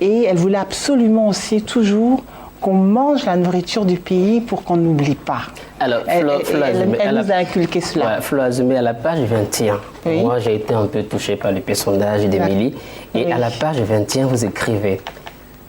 Et elle voulait absolument aussi toujours qu'on mange la nourriture du pays pour qu'on n'oublie pas. Alors, elle nous a inculqué cela. Flo Azumé, à la page 21, oui. Moi j'ai été un peu touché par le personnage d'Émilie. Et à la page 21, vous écrivez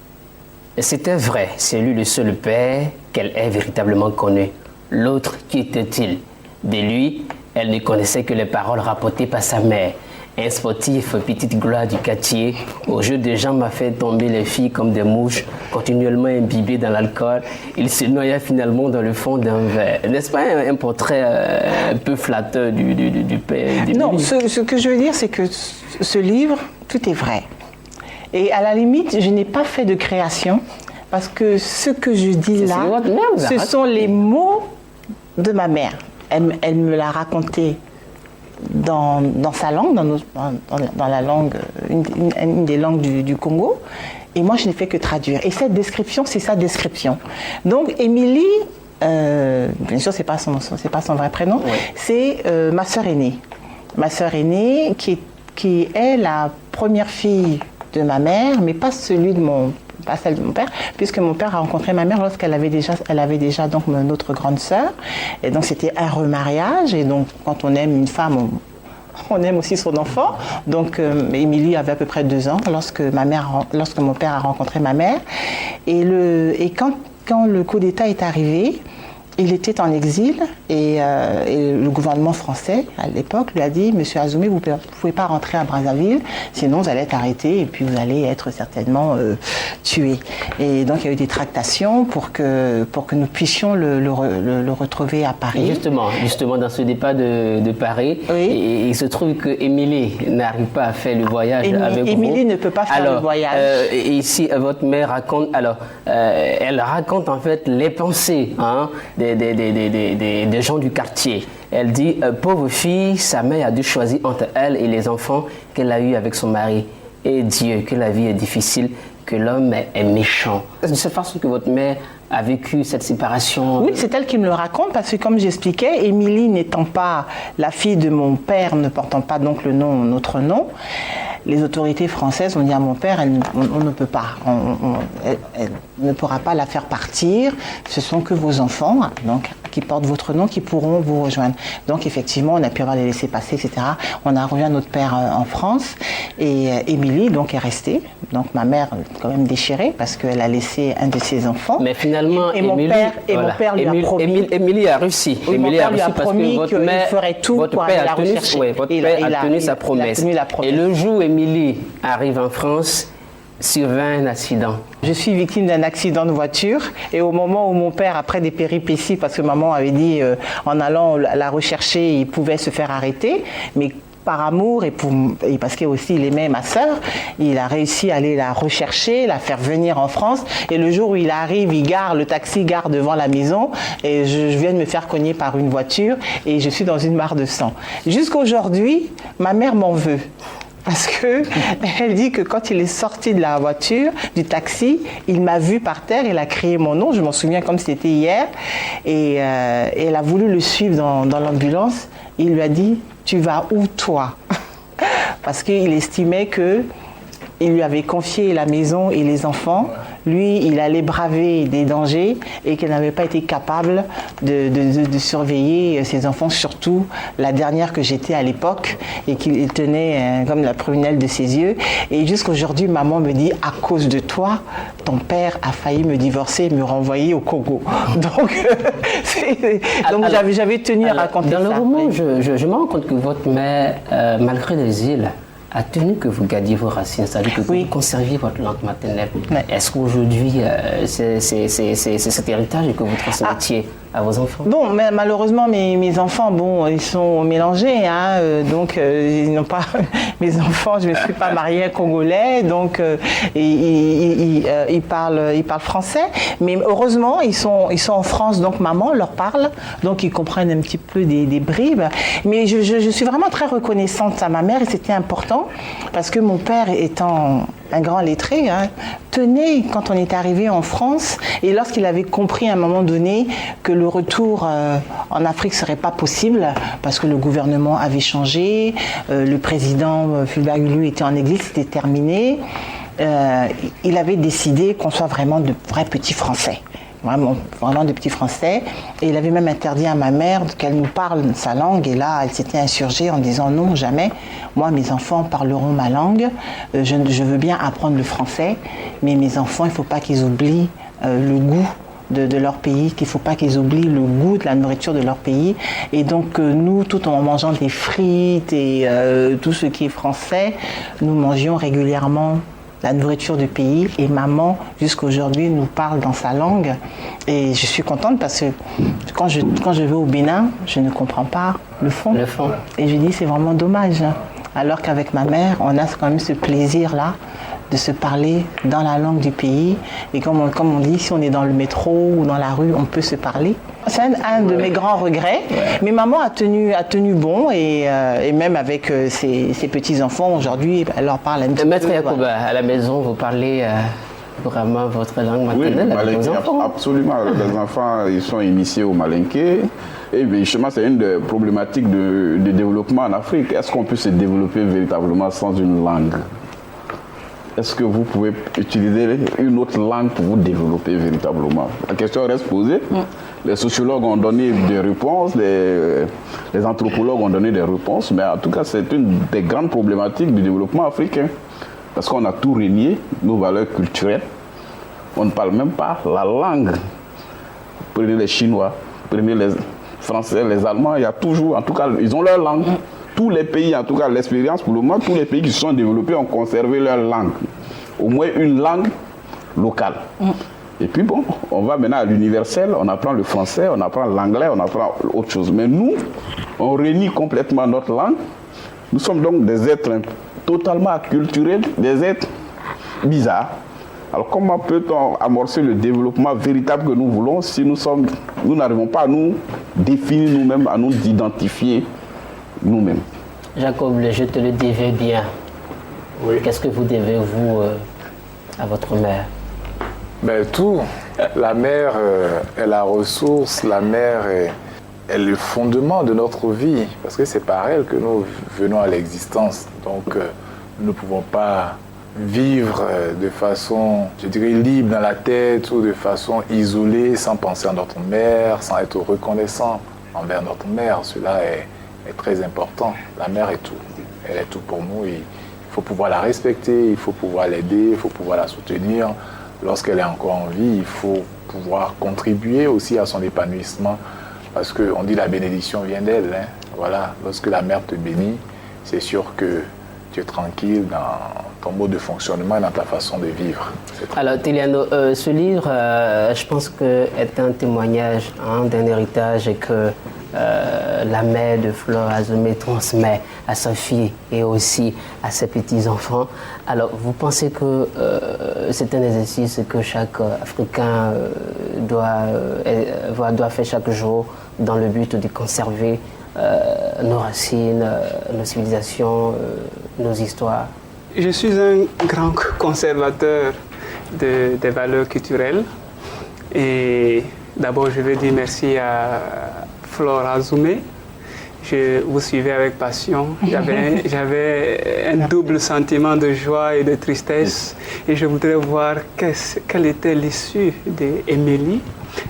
« C'était vrai, c'est lui le seul père qu'elle ait véritablement connu. L'autre, qui était-il? De lui, elle ne connaissait que les paroles rapportées par sa mère. Un sportif, petite gloire du quartier, au jeu des gens m'a fait tomber les filles comme des mouches, continuellement imbibées dans l'alcool. Il se noya finalement dans le fond d'un verre. N'est-ce pas un portrait un peu flatteur du père? Non, ce que je veux dire, c'est que ce livre, tout est vrai. Et à la limite, je n'ai pas fait de création, parce que ce que je dis là, ce sont les mots de ma mère. Elle me l'a raconté dans sa langue, dans la langue, une des langues du Congo. Et moi, je n'ai fait que traduire. Et cette description, c'est sa description. Donc, Émilie, bien sûr, c'est pas son vrai prénom, oui. C'est ma sœur aînée. Ma sœur aînée, qui est la première fille de ma mère, mais pas celle de mon père, puisque mon père a rencontré ma mère lorsqu'elle avait déjà donc notre grande sœur, et donc c'était un remariage, et donc quand on aime une femme, on aime aussi son enfant. Donc Émilie avait à peu près 2 ans lorsque mon père a rencontré ma mère, et quand le coup d'État est arrivé, il était en exil et le gouvernement français, à l'époque, lui a dit « Monsieur Azumé, vous ne pouvez pas rentrer à Brazzaville, sinon vous allez être arrêté et puis vous allez être certainement tué. » Et donc, il y a eu des tractations pour que nous puissions le retrouver à Paris. Justement, dans ce départ de Paris, oui. Il se trouve que Émilie n'arrive pas à faire le voyage avec vous. Émilie ne peut pas faire le voyage. Ici, votre mère raconte, elle raconte en fait les pensées des gens du quartier. Elle dit, pauvre fille, sa mère a dû choisir entre elle et les enfants qu'elle a eus avec son mari. Et Dieu, que la vie est difficile, que l'homme est méchant. De cette façon que votre mère a vécu cette séparation. Oui, c'est elle qui me le raconte parce que comme j'expliquais, Émilie n'étant pas la fille de mon père, ne portant pas donc notre nom, les autorités françaises ont dit à mon père, on ne peut pas, elle ne pourra pas la faire partir, ce sont que vos enfants, donc, qui portent votre nom, qui pourront vous rejoindre. Donc effectivement, on a pu avoir les laissés-passer, etc. On a rejoint notre père en France, et Émilie donc est restée. Donc ma mère quand même déchirée parce qu'elle a laissé un de ses enfants. Mais finalement, mon père lui a promis. Émilie a réussi. Oui, Émilie a promis qu'il ferait tout pour aller la rechercher. Oui, votre père a tenu sa promesse. Et le jour où Émilie arrive en France, survint un accident. Je suis victime d'un accident de voiture et au moment où mon père, après des péripéties, parce que maman avait dit en allant la rechercher, il pouvait se faire arrêter, mais par amour et parce qu'il aimait ma sœur, il a réussi à aller la rechercher, la faire venir en France. Et le jour où il arrive, le taxi gare devant la maison et je viens de me faire cogner par une voiture et je suis dans une mare de sang. Jusqu'à aujourd'hui, ma mère m'en veut. Parce qu'elle dit que quand il est sorti de la voiture, du taxi, il m'a vu par terre, il a crié mon nom, je m'en souviens comme si c'était hier, et elle a voulu le suivre dans l'ambulance. Il lui a dit « Tu vas où toi ?» Parce qu'il estimait que il lui avait confié la maison et les enfants. Lui, il allait braver des dangers et qu'il n'avait pas été capable de surveiller ses enfants, surtout la dernière que j'étais à l'époque, et qu'il tenait comme la prunelle de ses yeux. Et jusqu'aujourd'hui, maman me dit, à cause de toi, ton père a failli me divorcer et me renvoyer au Congo. Donc, j'avais tenu à raconter ça. Dans le roman, je me rends compte que votre mère, malgré l'exil, a tenu que vous gardiez vos racines, c'est-à-dire que vous conserviez votre langue maternelle. Oui. Est-ce qu'aujourd'hui, c'est cet héritage que vous transmettiez à vos enfants? Bon, mais malheureusement, mes enfants, bon, ils sont mélangés, hein, donc ils n'ont pas... Mes enfants, je ne me suis pas mariée à Congolais, donc ils parlent français, mais heureusement, ils sont en France, donc maman leur parle, donc ils comprennent un petit peu des bribes. Mais je suis vraiment très reconnaissante à ma mère, et c'était important, parce que mon père étant un grand lettré, hein, tenait, quand on est arrivé en France, et lorsqu'il avait compris à un moment donné que le retour en Afrique ne serait pas possible, parce que le gouvernement avait changé, le président Fulbert Gulu était en exil, c'était terminé, il avait décidé qu'on soit vraiment de vrais petits Français. Vraiment de petits Français. Et il avait même interdit à ma mère qu'elle nous parle sa langue. Et là, elle s'était insurgée en disant non, jamais. Moi, mes enfants parleront ma langue. Je veux bien apprendre le français, mais mes enfants, il ne faut pas qu'ils oublient le goût de leur pays, qu'il ne faut pas qu'ils oublient le goût de la nourriture de leur pays. Et donc, nous, tout en mangeant des frites et tout ce qui est français, nous mangions régulièrement la nourriture du pays, et maman jusqu'aujourd'hui nous parle dans sa langue, et je suis contente parce que quand je vais au Bénin, je ne comprends pas le fond. Et je dis c'est vraiment dommage, alors qu'avec ma mère on a quand même ce plaisir là de se parler dans la langue du pays, et comme on dit, si on est dans le métro ou dans la rue, on peut se parler. C'est un de mes grands regrets, mais maman a tenu bon, et même avec ses petits-enfants, aujourd'hui, elle leur parle un petit peu. Maître Yacouba, à la maison, vous parlez vraiment votre langue maternelle avec vos enfants? Absolument, les enfants, ils sont initiés au malinké, et justement, c'est une des problématiques de développement en Afrique. Est-ce qu'on peut se développer véritablement sans une langue? Est-ce que vous pouvez utiliser une autre langue pour vous développer véritablement? La question reste posée. Les sociologues ont donné des réponses, les anthropologues ont donné des réponses, mais en tout cas, c'est une des grandes problématiques du développement africain. Parce qu'on a tout renié, nos valeurs culturelles. On ne parle même pas la langue. Prenez les Chinois, prenez les Français, les Allemands, il y a toujours, en tout cas, ils ont leur langue. Tous les pays, en tout cas l'expérience pour le moment, tous les pays qui se sont développés ont conservé leur langue. Au moins une langue locale. Et puis bon, on va maintenant à l'universel, on apprend le français, on apprend l'anglais, on apprend autre chose. Mais nous, on renie complètement notre langue. Nous sommes donc des êtres totalement acculturés, des êtres bizarres. Alors comment peut-on amorcer le développement véritable que nous voulons si nous n'arrivons pas à nous définir nous-mêmes, à nous identifier nous-mêmes? Jacob, je te le devais bien. Oui. Qu'est-ce que vous devez, vous, à votre mère? Ben, tout. La mère est la ressource, la mère est le fondement de notre vie, parce que c'est par elle que nous venons à l'existence. Donc, nous ne pouvons pas vivre de façon, je dirais, libre dans la tête ou de façon isolée, sans penser à notre mère, sans être reconnaissant envers notre mère. Cela est très important. La mère est tout. Elle est tout pour nous. Et il faut pouvoir la respecter, il faut pouvoir l'aider, il faut pouvoir la soutenir. Lorsqu'elle est encore en vie, il faut pouvoir contribuer aussi à son épanouissement. Parce qu'on dit la bénédiction vient d'elle. Hein. Voilà. Lorsque la mère te bénit, c'est sûr que tu es tranquille dans ton mode de fonctionnement et dans ta façon de vivre. Alors, Tiliano, ce livre, je pense que est un témoignage d'un héritage que la mère de Flore Azumé transmet à sa fille et aussi à ses petits-enfants. Alors, vous pensez que c'est un exercice que chaque Africain doit faire chaque jour dans le but de conserver nos racines, nos civilisations, nos histoires? Je suis un grand conservateur des valeurs culturelles. Et d'abord, je veux dire merci à Flore Azumé. Je vous suivais avec passion. J'avais un double sentiment de joie et de tristesse. Et je voudrais voir quelle était l'issue d'Émilie.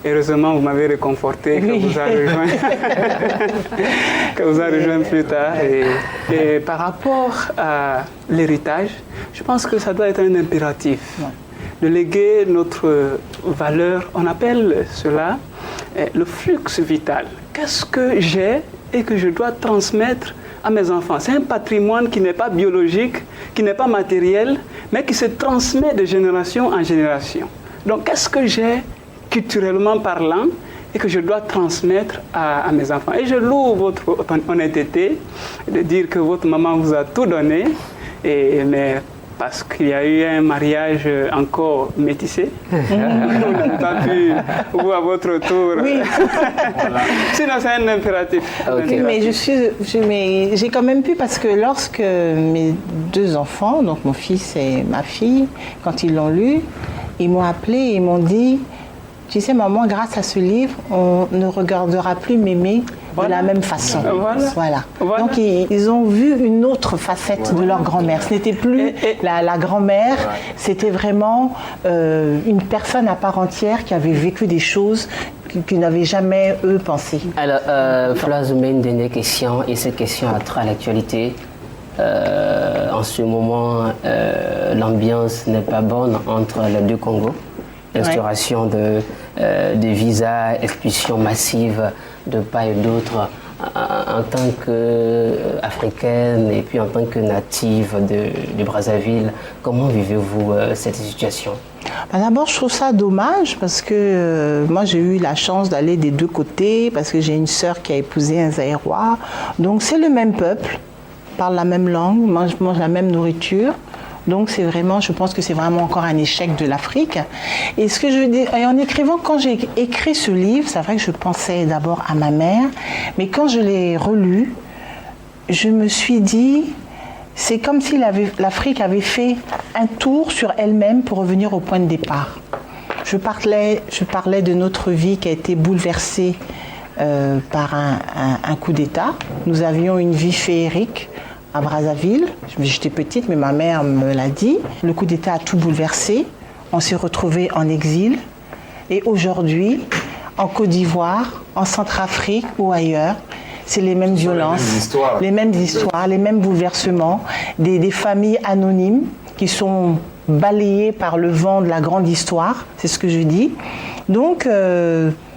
Heureusement, vous m'avez réconforté, que vous a rejoint, que vous a rejoint plus tard. Et par rapport à l'héritage, je pense que ça doit être un impératif. De léguer notre valeur, on appelle cela le flux vital. Qu'est-ce que j'ai et que je dois transmettre à mes enfants? C'est un patrimoine qui n'est pas biologique, qui n'est pas matériel, mais qui se transmet de génération en génération. Donc, qu'est-ce que j'ai culturellement parlant et que je dois transmettre à mes enfants? Et je loue votre honnêteté de dire que votre maman vous a tout donné, mais parce qu'il y a eu un mariage encore métissé. Vous n'avez pas pu, vous à votre tour. Oui. Sinon, c'est un impératif. Okay. Mais j'ai quand même pu, parce que lorsque mes deux enfants, donc mon fils et ma fille, quand ils l'ont lu, ils m'ont appelé et ils m'ont dit: tu sais, maman, grâce à ce livre, on ne regardera plus Mémé de la même façon. Voilà. Donc, ils ont vu une autre facette de leur grand-mère. Ce n'était plus la grand-mère, c'était vraiment une personne à part entière qui avait vécu des choses qu'ils n'avaient jamais, eux, pensé. Alors, Flaz, une dernière question, et cette question a trait à l'actualité. En ce moment, l'ambiance n'est pas bonne entre les deux Congos. Instauration de visas, expulsion massive de part et d'autre. En tant qu'Africaine et puis en tant que native de Brazzaville, comment vivez-vous cette situation? D'abord, je trouve ça dommage parce que moi, j'ai eu la chance d'aller des deux côtés parce que j'ai une sœur qui a épousé un Zaïrois. Donc, c'est le même peuple, parle la même langue, mange la même nourriture. Donc c'est vraiment, je pense que c'est vraiment encore un échec de l'Afrique. Et ce que je veux dire, et en écrivant, quand j'ai écrit ce livre, c'est vrai que je pensais d'abord à ma mère, mais quand je l'ai relu, je me suis dit, c'est comme si l'Afrique avait fait un tour sur elle-même pour revenir au point de départ. Je parlais de notre vie qui a été bouleversée par un coup d'État. Nous avions une vie féerique à Brazzaville. J'étais petite, mais ma mère me l'a dit. Le coup d'État a tout bouleversé. On s'est retrouvés en exil. Et aujourd'hui, en Côte d'Ivoire, en Centrafrique ou ailleurs, c'est les mêmes violences, les mêmes histoires, les mêmes bouleversements, des familles anonymes qui sont balayées par le vent de la grande histoire, c'est ce que je dis. Donc,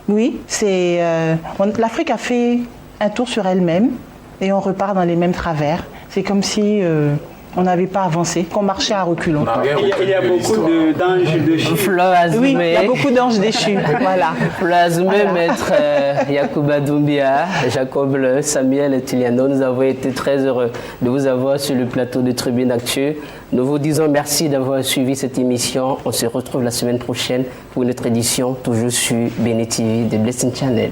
oui, l'Afrique a fait un tour sur elle-même et on repart dans les mêmes travers. C'est comme si on n'avait pas avancé, qu'on marchait à reculons. Il y a beaucoup d'anges déchus. Oui, il y a beaucoup d'anges déchus. Voilà. Maître Yacouba Doumbia, Jacob Le, Samuel et Tiliano, nous avons été très heureux de vous avoir sur le plateau de Tribune Actu. Nous vous disons merci d'avoir suivi cette émission. On se retrouve la semaine prochaine pour une autre édition, toujours sur Béné TV de Blessing Channel.